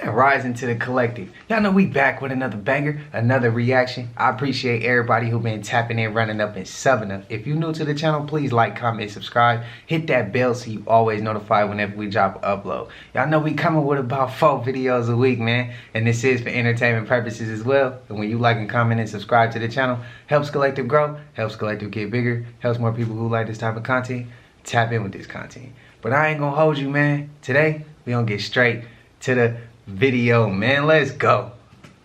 And rising to the collective. Y'all know we back with another banger, another reaction. I appreciate everybody who been tapping in, running up, and subbing up. If you're new to the channel, please like, comment, subscribe. Hit that bell so you always notified whenever we drop an upload. Y'all know we coming with about 4 videos a week, man. And this is for entertainment purposes as well. And when you like and comment and subscribe to the channel, helps Collective grow, helps Collective get bigger, helps more people who like this type of content tap in with this content. But I ain't gonna hold you, man. Today, we gonna get straight to the video, man. Let's go.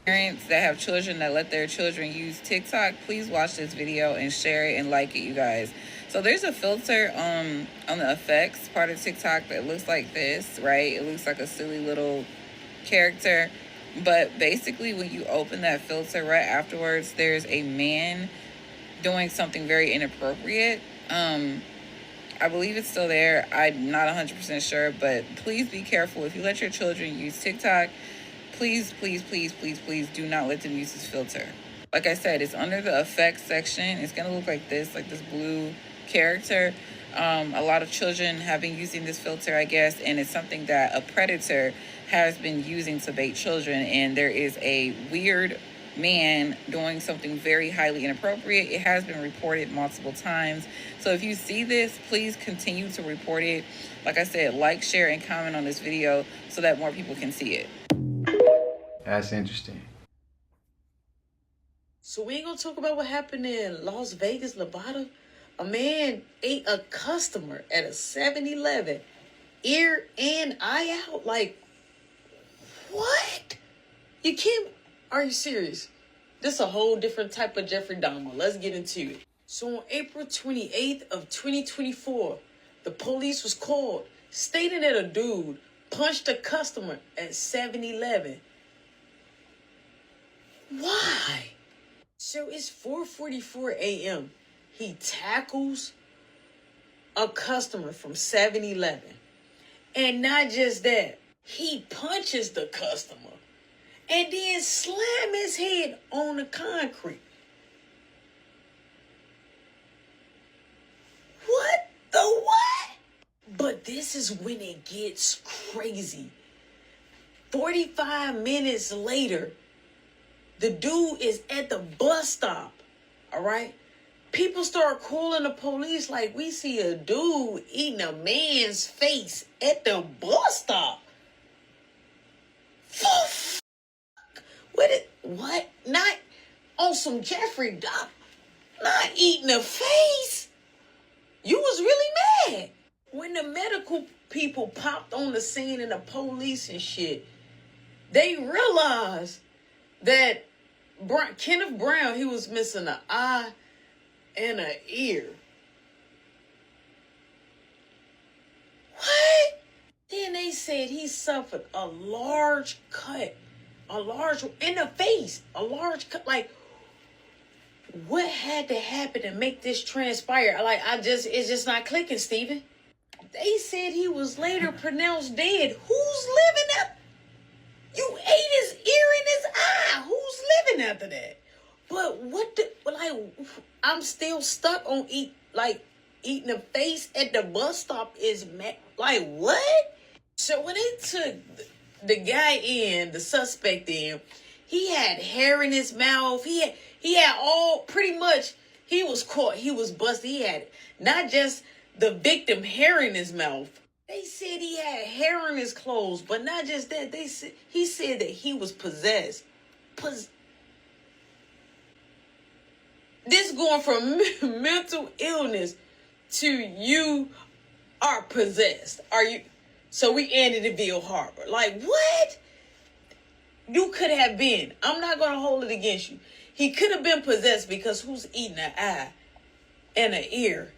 Parents that have children that let their children use TikTok, please watch this video and share it and like it, you guys. So there's a filter on the effects part of TikTok that looks like this, right? It looks like a silly little character, but basically when you open that filter right afterwards, there's a man doing something very inappropriate. I believe it's still there. I'm not 100% sure, but please be careful. If you let your children use TikTok, please, please, please, please, please do not let them use this filter. Like I said, it's under the effects section. It's going to look like this blue character. A lot of children have been using this filter, I guess, and it's something that a predator has been using to bait children, and there is a weird man doing something very highly inappropriate. It has been reported multiple times. So if you see this, please continue to report it. Like I said, like, share, and comment on this video so that more people can see it. That's interesting. So we ain't gonna talk about what happened in Las Vegas, Nevada. A man ate a customer at a 7-Eleven, ear and eye out. Like, what? You can't. Are you serious? This is a whole different type of Jeffrey Dahmer. Let's get into it. So on April 28th of 2024, the police was called stating that a dude punched a customer at 7-Eleven. Why? So it's 4:44 a.m. He tackles a customer from 7-Eleven. And not just that, he punches the customer and then slam his head on the concrete. What the what? But this is when it gets crazy. 45 minutes later, the dude is at the bus stop, all right? People start calling the police like, we see a dude eating a man's face at the bus stop. What? Not on some Jeffrey Dahmer. Not eating a face. You was really mad. When the medical people popped on the scene and the police and shit, they realized that Kenneth Brown, he was missing an eye and an ear. What? Then they said he suffered a large cut. In the face. A large cut. Like, what had to happen to make this transpire? Like, it's just not clicking, Steven. They said he was later pronounced dead. Who's living up? You ate his ear and his eye. Who's living after that? But I'm still stuck on eating a face at the bus stop is like, what? So when they took the guy in, the suspect in, he had hair in his mouth. He had all, pretty much, he was caught. He was busted. He had not just the victim hair in his mouth. They said he had hair in his clothes, but not just that. He said that he was possessed. This going from mental illness to you are possessed. Are you? So we ended in Ville Harbor. Like, what? You could have been. I'm not going to hold it against you. He could have been possessed because who's eating an eye and an ear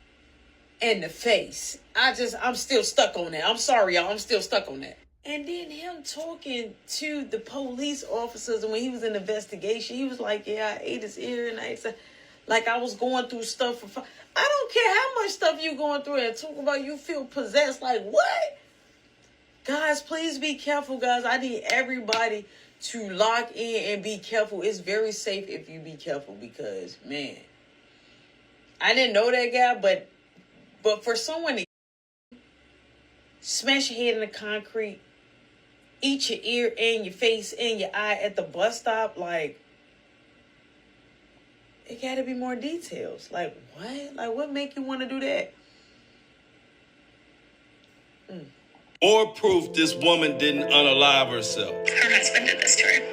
and the face? I'm still stuck on that. I'm sorry, y'all. I'm still stuck on that. And then him talking to the police officers, and when he was in the investigation, he was like, yeah, I ate his ear and I ate like I was going through stuff for I don't care how much stuff you going through and talk about you feel possessed. Like, what? Guys, please be careful, guys. I need everybody to lock in and be careful. It's very safe if you be careful because, man, I didn't know that guy, but for someone to smash your head in the concrete, eat your ear and your face and your eye at the bus stop. Like, it gotta be more details. Like, what? Like, what make you want to do that? More proof this woman didn't unalive herself. Her husband did this to her.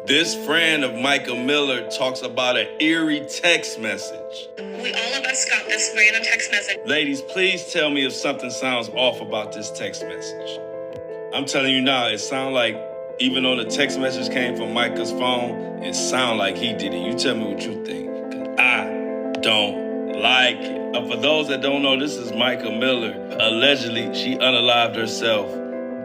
This friend of Micah Miller talks about an eerie text message. All of us got this random text message. Ladies, please tell me if something sounds off about this text message. I'm telling you now, it sounds like, even though the text message came from Micah's phone, it sounds like he did it. You tell me what you think, 'cause I don't like it. For those that don't know, this is Micah Miller. Allegedly, she unalived herself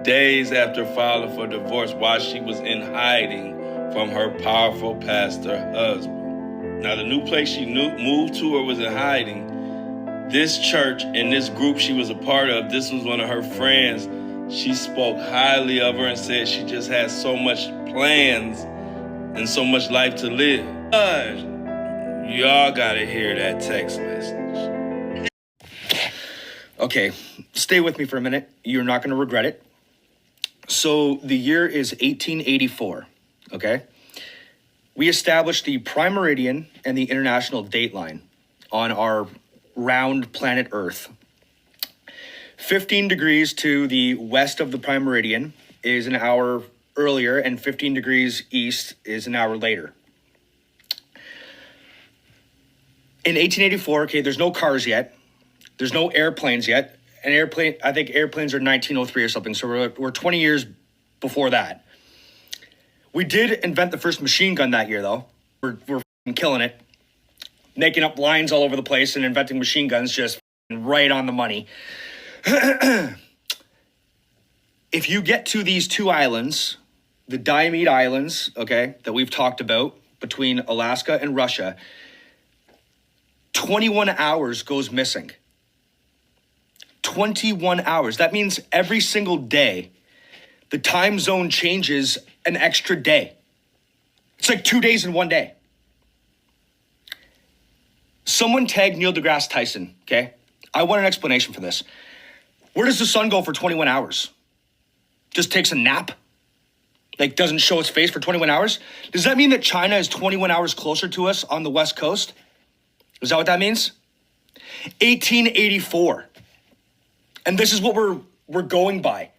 days after filing for divorce while she was in hiding from her powerful pastor husband. Now, the new place she moved to or was in hiding, this church and this group she was a part of, this was one of her friends. She spoke highly of her and said she just has so much plans and so much life to live. Y'all gotta hear that text message. Okay, stay with me for a minute. You're not going to regret it. So the year is 1884, okay? We established the prime meridian and the international date line on our round planet Earth. 15 degrees to the west of the prime meridian is an hour earlier, and 15 degrees east is an hour later. In 1884, okay, there's no cars yet. There's no airplanes yet. I think airplanes are 1903 or something, so we're 20 years before that. We did invent the first machine gun that year, though. We're killing it. Making up lines all over the place and inventing machine guns just right on the money. If you get to these two islands, the Diomede Islands, okay, that we've talked about between Alaska and Russia, 21 hours goes missing. 21 hours. That means every single day, the time zone changes an extra day. It's like 2 days in one day. Someone tagged Neil deGrasse Tyson, okay? I want an explanation for this. Where does the sun go for 21 hours? Just takes a nap? Like, doesn't show its face for 21 hours? Does that mean that China is 21 hours closer to us on the West Coast? Is that what that means? 1884. And this is what we're going by.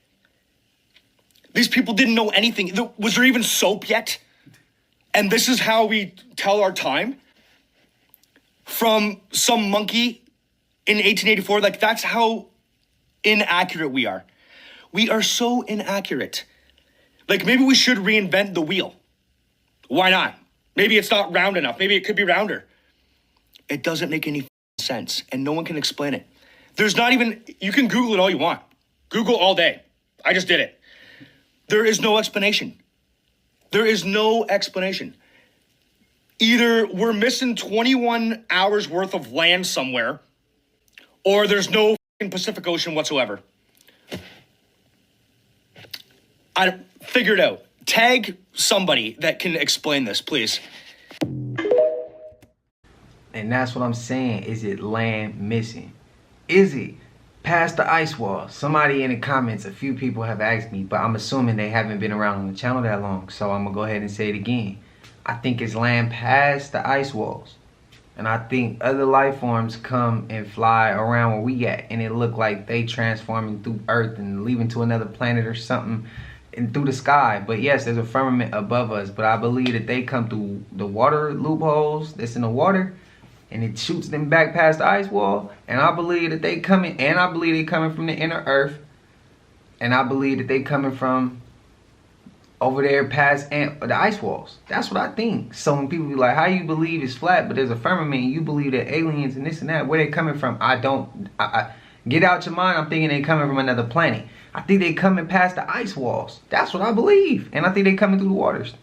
These people didn't know anything. Was there even soap yet? And this is how we tell our time? From some monkey in 1884? Like, that's how inaccurate we are. We are so inaccurate. Like, maybe we should reinvent the wheel. Why not? Maybe it's not round enough. Maybe it could be rounder. It doesn't make any sense, and no one can explain it. There's not even, you can Google it all you want. Google all day. I just did it. There is no explanation. There is no explanation. Either we're missing 21 hours worth of land somewhere, or there's no Pacific Ocean whatsoever. Figure it out. Tag somebody that can explain this, please. And that's what I'm saying. Is it land missing? Is it past the ice wall? Somebody in the comments, a few people have asked me, but I'm assuming they haven't been around on the channel that long. So I'm going to go ahead and say it again. I think it's land past the ice walls. And I think other life forms come and fly around where we at. And it look like they transforming through Earth and leaving to another planet or something and through the sky. But yes, there's a firmament above us. But I believe that they come through the water loopholes that's in the water. And it shoots them back past the ice wall. And I believe that they coming. And I believe they coming from the inner Earth. And I believe that they coming from over there past the ice walls. That's what I think. So when people be like, how you believe it's flat, but there's a firmament, and you believe that aliens and this and that, where they coming from? I get out your mind. I'm thinking they coming from another planet. I think they coming past the ice walls. That's what I believe. And I think they coming through the waters.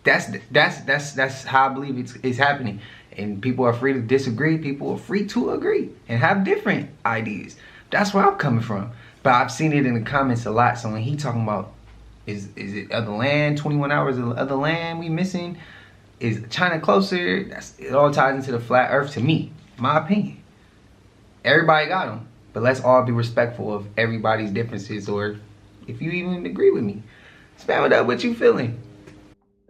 That's how I believe it's happening. And people are free to disagree. People are free to agree and have different ideas. That's where I'm coming from. But I've seen it in the comments a lot. So when he talking about, is it other land, 21 hours of other land we missing? Is China closer? It all ties into the flat earth to me, my opinion. Everybody got them. But let's all be respectful of everybody's differences, or if you even agree with me, spam it up what you feeling.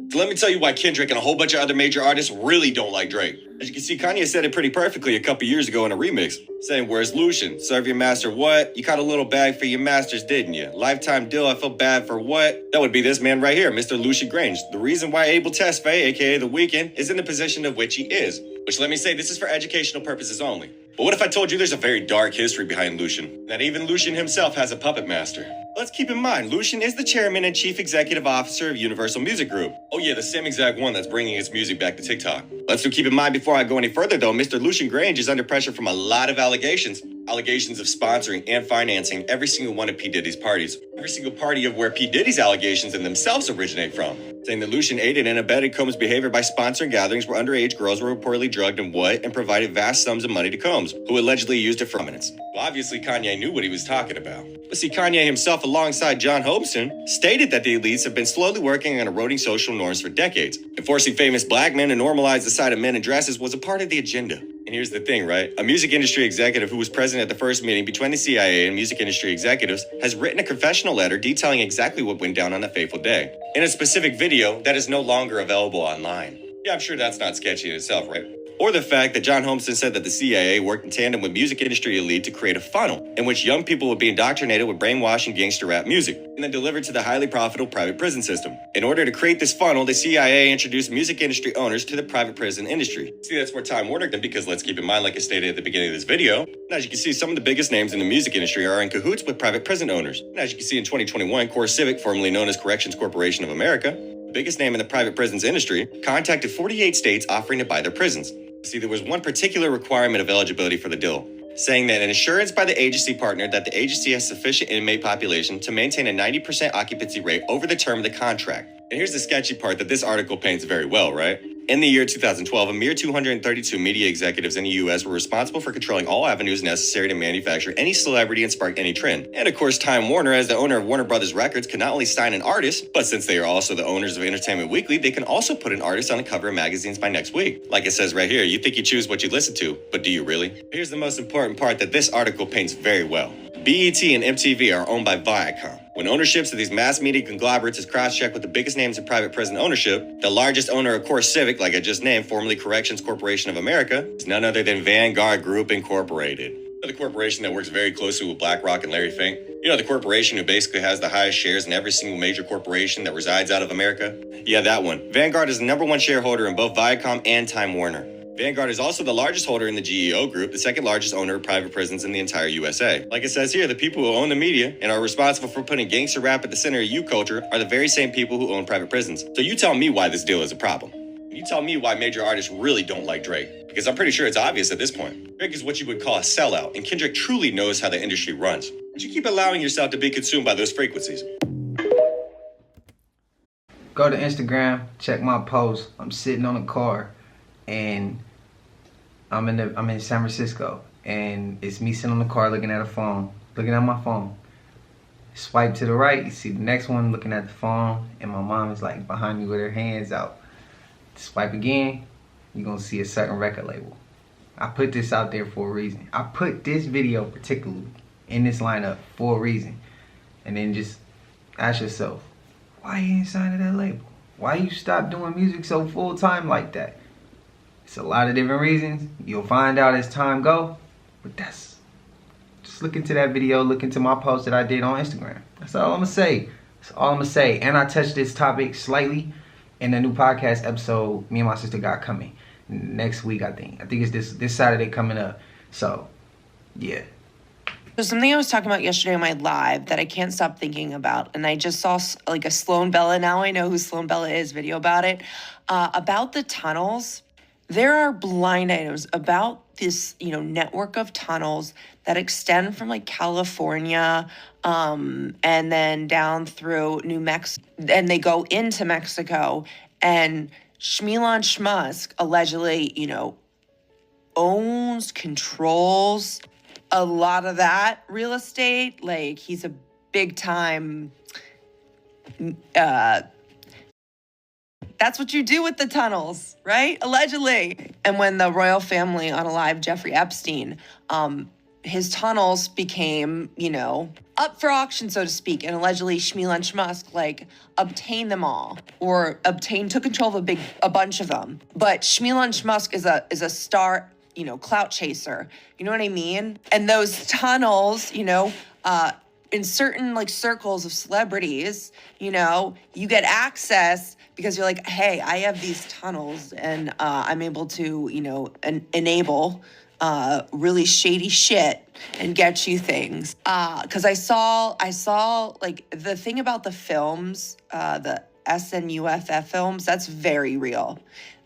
So let me tell you why Kendrick and a whole bunch of other major artists really don't like Drake. As you can see, Kanye said it pretty perfectly a couple years ago in a remix, saying, "Where's Lucian? Serve your master what? You caught a little bag for your masters, didn't you? Lifetime deal, I feel bad for what?" That would be this man right here, Mr. Lucian Grange. The reason why Abel Tesfaye, aka The Weeknd, is in the position of which he is. Which, let me say, this is for educational purposes only. But what if I told you there's a very dark history behind Lucian? That even Lucian himself has a puppet master. Let's keep in mind, Lucian is the chairman and chief executive officer of Universal Music Group. Oh yeah, the same exact one that's bringing its music back to TikTok. Let's do keep in mind before I go any further though, Mr. Lucian Grange is under pressure from a lot of allegations. Allegations of sponsoring and financing every single one of P. Diddy's parties. Every single party of where P. Diddy's allegations in themselves originate from. Saying that Lucian aided and abetted Combs' behavior by sponsoring gatherings where underage girls were reportedly drugged and provided vast sums of money to Combs, who allegedly used it for prominence. Well, obviously Kanye knew what he was talking about. But see, Kanye himself, alongside John Hobson, stated that the elites have been slowly working on eroding social norms for decades. And forcing famous black men to normalize the sight of men in dresses was a part of the agenda. And here's the thing, right? A music industry executive who was present at the first meeting between the CIA and music industry executives has written a confessional letter detailing exactly what went down on that fateful day, in a specific video that is no longer available online. Yeah, I'm sure that's not sketchy in itself, right? Or the fact that John Holmeston said that the CIA worked in tandem with music industry elite to create a funnel in which young people would be indoctrinated with brainwashing gangster rap music and then delivered to the highly profitable private prison system. In order to create this funnel, the CIA introduced music industry owners to the private prison industry. See, that's where Time Warner did, because let's keep in mind, like I stated at the beginning of this video, as you can see, some of the biggest names in the music industry are in cahoots with private prison owners. And as you can see in 2021, CoreCivic, formerly known as Corrections Corporation of America, the biggest name in the private prisons industry, contacted 48 states offering to buy their prisons. See, there was one particular requirement of eligibility for the deal, saying that an assurance by the agency partner that the agency has sufficient inmate population to maintain a 90% occupancy rate over the term of the contract. And here's the sketchy part that this article paints very well, right? In the year 2012, a mere 232 media executives in the U.S. were responsible for controlling all avenues necessary to manufacture any celebrity and spark any trend. And of course, Time Warner, as the owner of Warner Brothers Records, can not only sign an artist, but since they are also the owners of Entertainment Weekly, they can also put an artist on the cover of magazines by next week. Like it says right here, you think you choose what you listen to, but do you really? Here's the most important part that this article paints very well. BET and MTV are owned by Viacom. When ownerships of these mass media conglomerates is cross-checked with the biggest names in private prison ownership, the largest owner of CoreCivic, like I just named, formerly Corrections Corporation of America, is none other than Vanguard Group Incorporated. The corporation that works very closely with BlackRock and Larry Fink. You know, the corporation who basically has the highest shares in every single major corporation that resides out of America? Yeah, that one. Vanguard is the #1 shareholder in both Viacom and Time Warner. Vanguard is also the largest holder in the GEO Group, the second largest owner of private prisons in the entire USA. Like it says here, the people who own the media and are responsible for putting gangster rap at the center of youth culture are the very same people who own private prisons. So you tell me why this deal is a problem. You tell me why major artists really don't like Drake. Because I'm pretty sure it's obvious at this point. Drake is what you would call a sellout, and Kendrick truly knows how the industry runs. But you keep allowing yourself to be consumed by those frequencies. Go to Instagram, check my post. I'm sitting on a car, and I'm in San Francisco, and it's me sitting on the car looking at my phone. Swipe to the right, you see the next one looking at the phone, and my mom is like behind me with her hands out. Swipe again, you're gonna see a certain record label. I put this out there for a reason. I put this video particularly in this lineup for a reason. And then just ask yourself, why you ain't signed to that label? Why you stop doing music so full time like that? It's a lot of different reasons. You'll find out as time go. But just look into that video, look into my post that I did on Instagram. That's all I'm gonna say. That's all I'm gonna say. And I touched this topic slightly in the new podcast episode me and my sister got coming next week, I think. I think it's this Saturday coming up. So, yeah. So something I was talking about yesterday on my live that I can't stop thinking about, and I just saw like a Sloan Bella, now I know who Sloan Bella is, video about it, about the tunnels. There are blind items about this, network of tunnels that extend from like California, and then down through New Mexico, and they go into Mexico, and Shmilan Shmusk allegedly, controls a lot of that real estate. Like, he's a big time, that's what you do with the tunnels, right? Allegedly. And when the royal family unalived Jeffrey Epstein, his tunnels became, up for auction, so to speak, and allegedly Shmulin Musk obtained them all, or took control of a bunch of them. But Shmulin Musk is a star, clout chaser. You know what I mean? And those tunnels, in certain circles of celebrities, you get access because you're like, hey, I have these tunnels and I'm able to, enable really shady shit and get you things. Because I saw the thing about the films, the SNUFF films, that's very real.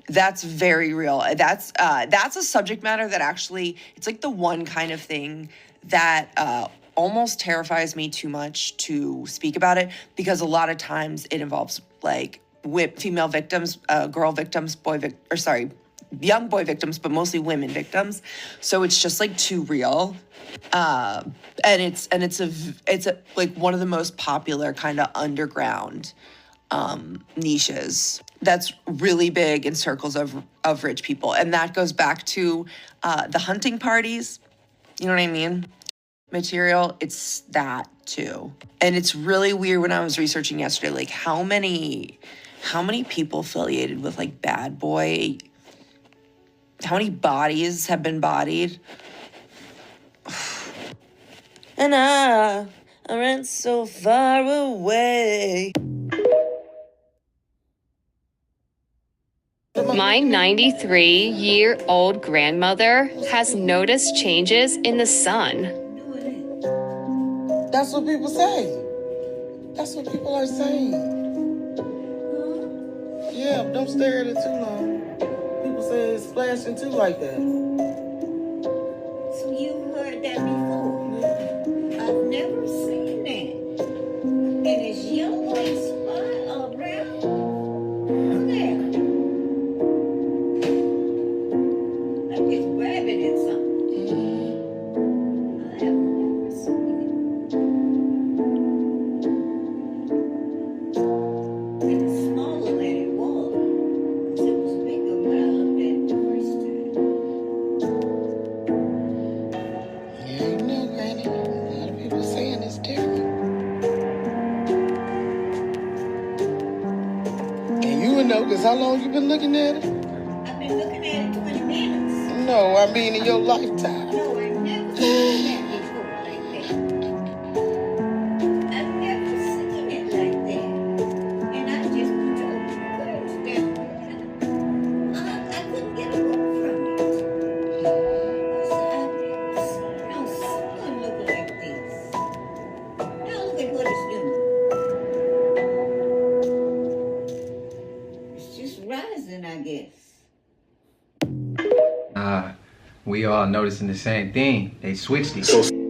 That's very real. That's a subject matter that actually, it's the one kind of thing that almost terrifies me too much to speak about it, because a lot of times it involves female victims, girl victims, young boy victims, but mostly women victims. So it's just too real. And it's one of the most popular kind of underground niches that's really big in circles of rich people. And that goes back to the hunting parties. You know what I mean? Material, it's that too. And it's really weird when I was researching yesterday, how many people affiliated with Bad Boy, how many bodies have been bodied. And I ran so far away. My 93-year-old grandmother has noticed changes in the sun. That's what people say. That's what people are saying. Yeah, don't stare at it too long. People say it's flashing too like that. So you've heard that before? Yeah. I've never seen that. And it's yellow and spot around. Look there. Like it's grabbing at something. I have never seen it. And it's smaller than it was. Because it was bigger when I looked at it the first time. Yeah, you know, Granny. A lot of people saying it's different. And you would know, because how long you been looking at it? I've been looking at it 20 minutes. No, I mean in your lifetime. No, I've never seen that before like that. I've never seen it like that. And I just told the girls that I couldn't get away from it. I said, I've never seen no sun look like this. Now look at what it's doing. It's just rising, I guess. We all noticing the same thing. They switched it.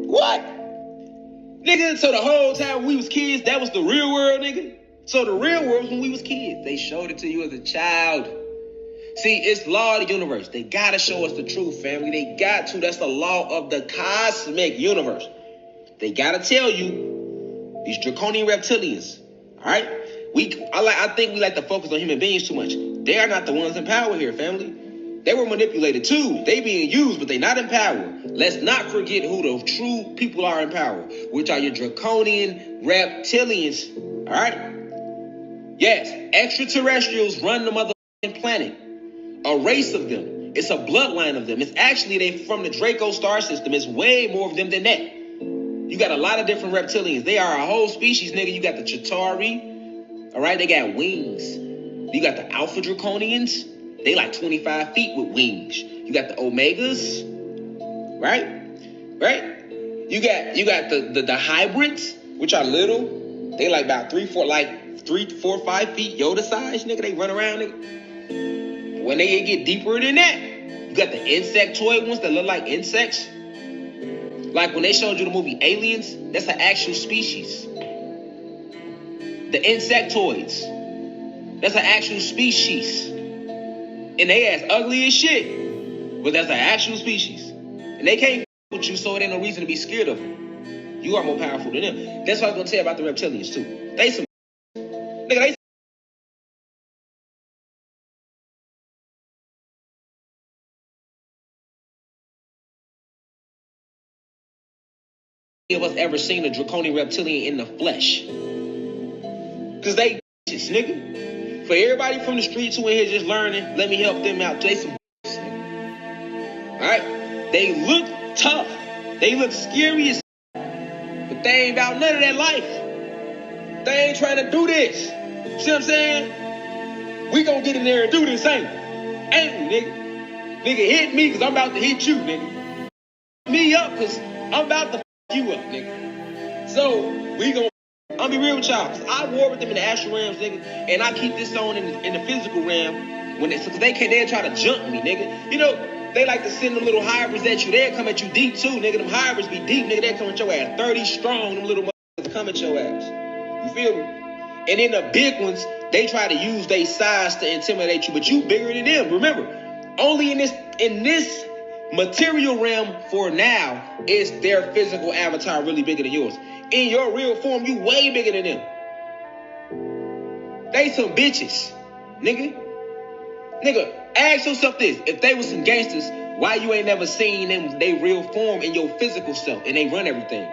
What? Nigga, so the whole time we was kids, that was the real world, nigga? So the real world was when we was kids. They showed it to you as a child. See, it's law of the universe. They gotta show us the truth, family. They got to. That's the law of the cosmic universe. They gotta tell you, these draconian reptilians, all right? I think we like to focus on human beings too much. They are not the ones in power here, family. They were manipulated too. They being used, but they not in power. Let's not forget who the true people are in power, which are your draconian reptilians. All right? Yes, extraterrestrials run the motherfucking planet. A race of them. It's a bloodline of them. It's actually they from the Draco star system. It's way more of them than that. You got a lot of different reptilians. They are a whole species, nigga. You got the Chitauri. All right, they got wings. You got the Alpha Draconians. They 25 feet with wings. You got the Omegas, right? You got the hybrids, which are little. They about 3, 4, 5 feet, Yoda size, nigga. They run around, nigga. When they get deeper than that, you got the insectoid ones that look like insects. Like when they showed you the movie Aliens, that's an actual species. The insectoids, that's an actual species. And they ass ugly as shit. But that's an actual species. And they can't with you, so it ain't no reason to be scared of them. You are more powerful than them. That's what I was gonna tell you about the reptilians too. They some nigga, they of us ever seen a draconian reptilian in the flesh. Cause they bitches, nigga. For everybody from the streets who in here just learning, let me help them out. They some bitches, nigga. Alright? They look tough. They look scary as but they ain't about none of that life. They ain't trying to do this. See what I'm saying? We gonna get in there and do this, ain't we, nigga? Nigga, hit me cause I'm about to hit you, nigga. Me up cause I'm about to f you up, nigga. So, we gonna I'll be real with y'all. Cause I war with them in the astral realms, nigga, and I keep this on in the physical realm when cause they'll try to jump me, nigga. You know, they like to send them little hybrids at you. They'll come at you deep too, nigga. Them hybrids be deep, nigga. They'll come at your ass 30 strong. Them little motherfuckers come at your ass. You feel me? And then the big ones, they try to use their size to intimidate you, but you bigger than them. Remember, only in this material realm for now is their physical avatar really bigger than yours. In your real form, you way bigger than them. They some bitches, nigga. Nigga, ask yourself this. If they was some gangsters, why you ain't never seen them, they real form in your physical self, and they run everything?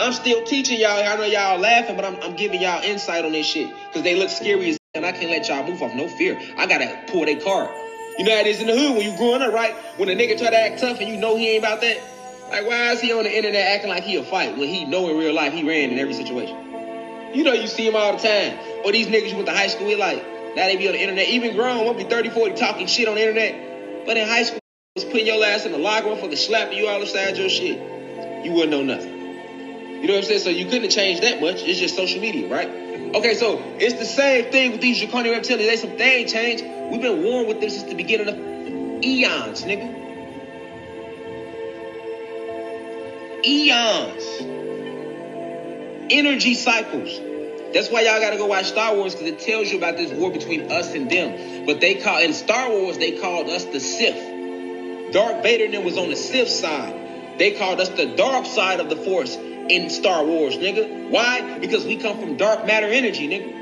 I'm still teaching y'all. I know y'all laughing, but I'm giving y'all insight on this shit. Because they look scary as and I can't let y'all move off no fear. I gotta pull their card. You know how it is in the hood when you growing up, right? When a nigga try to act tough and you know he ain't about that. Like, why is he on the internet acting like he a fight when he know in real life he ran in every situation? You know you see him all the time. Or these niggas you went to high school with, like, now they be on the internet. Even grown, won't be 30, 40 talking shit on the internet. But in high school, was putting your ass in the locker room, fucking slapping you all upside your shit. You wouldn't know nothing. You know what I'm saying? So you couldn't have changed that much. It's just social media, right? Okay, so it's the same thing with these draconian reptilians. They some thing change. We've been warned with this since the beginning of eons, nigga. Eons. Energy cycles. That's why y'all gotta go watch Star Wars, because it tells you about this war between us and them. But they call in Star Wars, they called us the Sith. Darth Vader and them was on the Sith side. They called us the dark side of the Force in Star Wars, nigga. Why? Because we come from dark matter energy, nigga.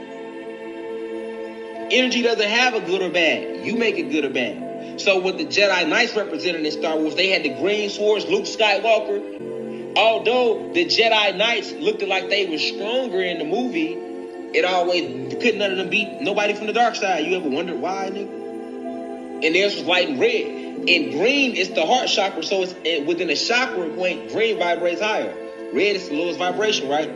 Energy doesn't have a good or bad. You make it good or bad. So what the Jedi Knights represented in Star Wars, they had the green swords, Luke Skywalker. Although the Jedi Knights looked like they were stronger in the movie, it always couldn't none of them beat nobody from the dark side. You ever wondered why, nigga? And theirs was light and red. And green is the heart chakra, so it's within a chakra point, green vibrates higher. Red is the lowest vibration, right?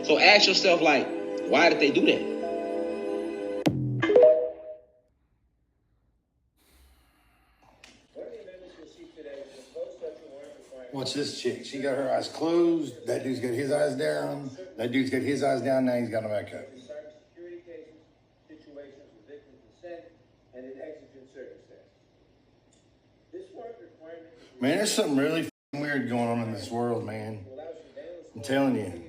So ask yourself, like, why did they do that? What's this chick? She got her eyes closed. That dude's got his eyes down. That dude's got his eyes down. Now he's got them back up. Cybersecurity cases, situations with victim consent, and in exigent circumstances. This work requirement. Man, there's something really weird going on in this world, man. I'm telling you.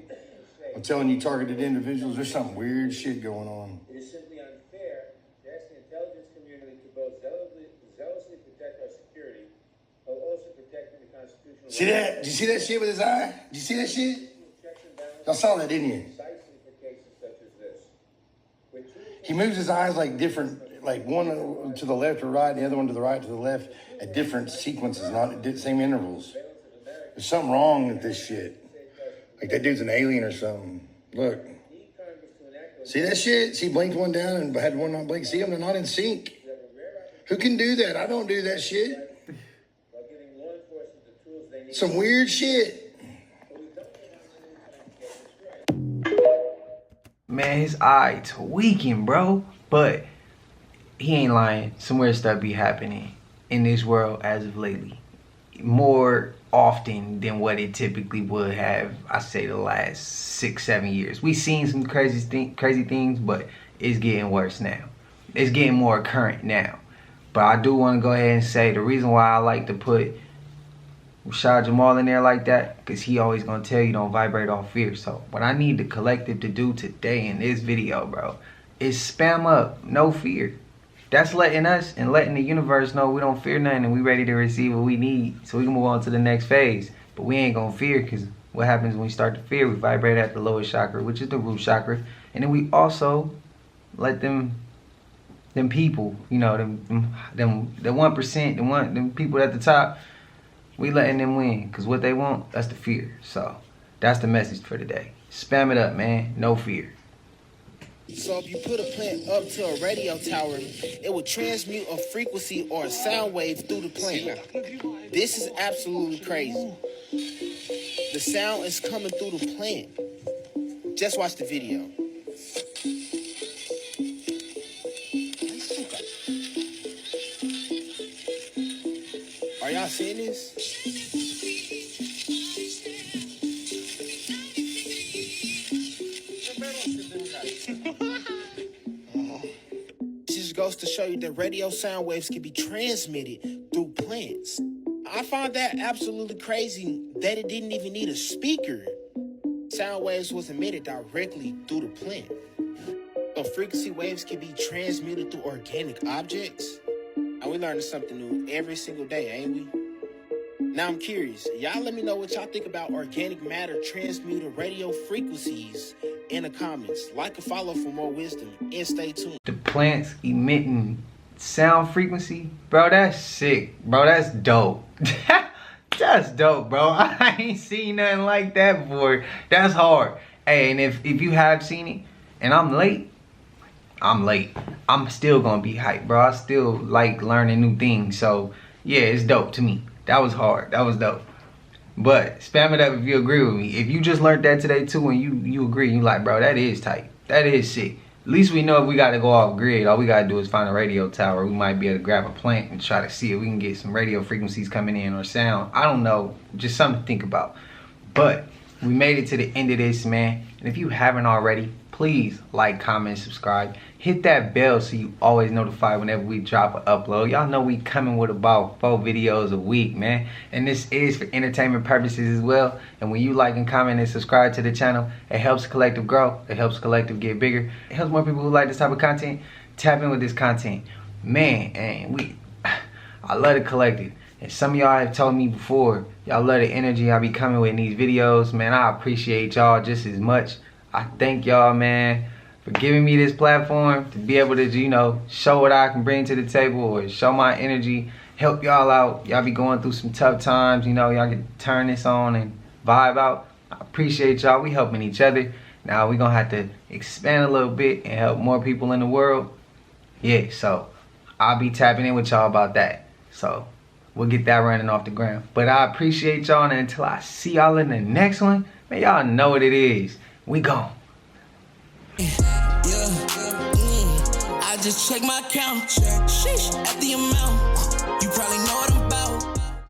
I'm telling you, targeted individuals, there's some weird shit going on. It is simply unfair to ask the intelligence community to both zealously protect our security, while also protecting the constitutional. See that? Did you see that shit with his eye? Did you see that shit? Y'all saw that, didn't you? Precisely for cases such as this. He moves his eyes like different, like one to the left or right, the other one to the right to the left, at different sequences, not at the same intervals. There's something wrong with this shit. Like that dude's an alien or something. Look. See that shit? See, blinked one down and had one not blink. See them? They're not in sync. Who can do that? I don't do that shit. Some weird shit. Man, his eye tweaking, bro. But he ain't lying. Some weird stuff be happening in this world as of lately. More often than what it typically would have, I say, the last 6-7 years. We seen some crazy things, but it's getting worse now. It's getting more current now. But I do want to go ahead and say the reason why I like to put Rashad Jamal in there like that, because he always going to tell you don't vibrate off fear. So what I need the collective to do today in this video, bro, is spam up no fear. That's letting us and letting the universe know we don't fear nothing and we ready to receive what we need so we can move on to the next phase. But we ain't gonna fear, because what happens when we start to fear? We vibrate at the lowest chakra, which is the root chakra, and then we also let them people, you know, them 1%, them people at the top, We letting them win, because what they want, that's the fear. So that's the message for today. Spam it up, man. No fear. So if you put a plant up to a radio tower, it will transmute a frequency or a sound wave through the plant. This is absolutely crazy. The sound is coming through the plant. Just watch the video. Are y'all seeing this? This just goes to show you that radio sound waves can be transmitted through plants. I find that absolutely crazy that it didn't even need a speaker. Sound waves was emitted directly through the plant. So frequency waves can be transmuted through organic objects. And we learning something new every single day, ain't we? Now I'm curious, y'all let me know what y'all think about organic matter transmuted radio frequencies in the comments. Like and follow for more wisdom, and stay tuned. The plants emitting sound frequency, bro, that's sick. Bro, that's dope. That's dope, bro. I ain't seen nothing like that before. That's hard. Hey, and if you have seen it and I'm late, I'm still gonna be hyped, bro. I still like learning new things. So yeah, it's dope to me. That was hard. That was dope. But spam it up if you agree with me. If you just learned that today too and you agree, you like, bro, that is tight. That is sick. At least we know if we gotta go off grid, all we gotta do is find a radio tower. We might be able to grab a plant and try to see if we can get some radio frequencies coming in or sound. I don't know. Just something to think about. But we made it to the end of this, man. And if you haven't already, please like, comment, subscribe. Hit that bell so you always notified whenever we drop an upload. Y'all know we coming with about 4 videos a week, man. And this is for entertainment purposes as well. And when you like and comment and subscribe to the channel, it helps Collective grow. It helps Collective get bigger. It helps more people who like this type of content tap in with this content. Man, and I love the Collective. And some of y'all have told me before, y'all love the energy I be coming with in these videos. Man, I appreciate y'all just as much. I thank y'all, man, for giving me this platform to be able to, you know, show what I can bring to the table or show my energy, help y'all out. Y'all be going through some tough times, you know, y'all can turn this on and vibe out. I appreciate y'all. We helping each other. Now we gonna have to expand a little bit and help more people in the world. Yeah, so I'll be tapping in with y'all about that. So we'll get that running off the ground. But I appreciate y'all, and until I see y'all in the next one, man, y'all know what it is. We gone. I just check my count. Sheesh, at the amount. You probably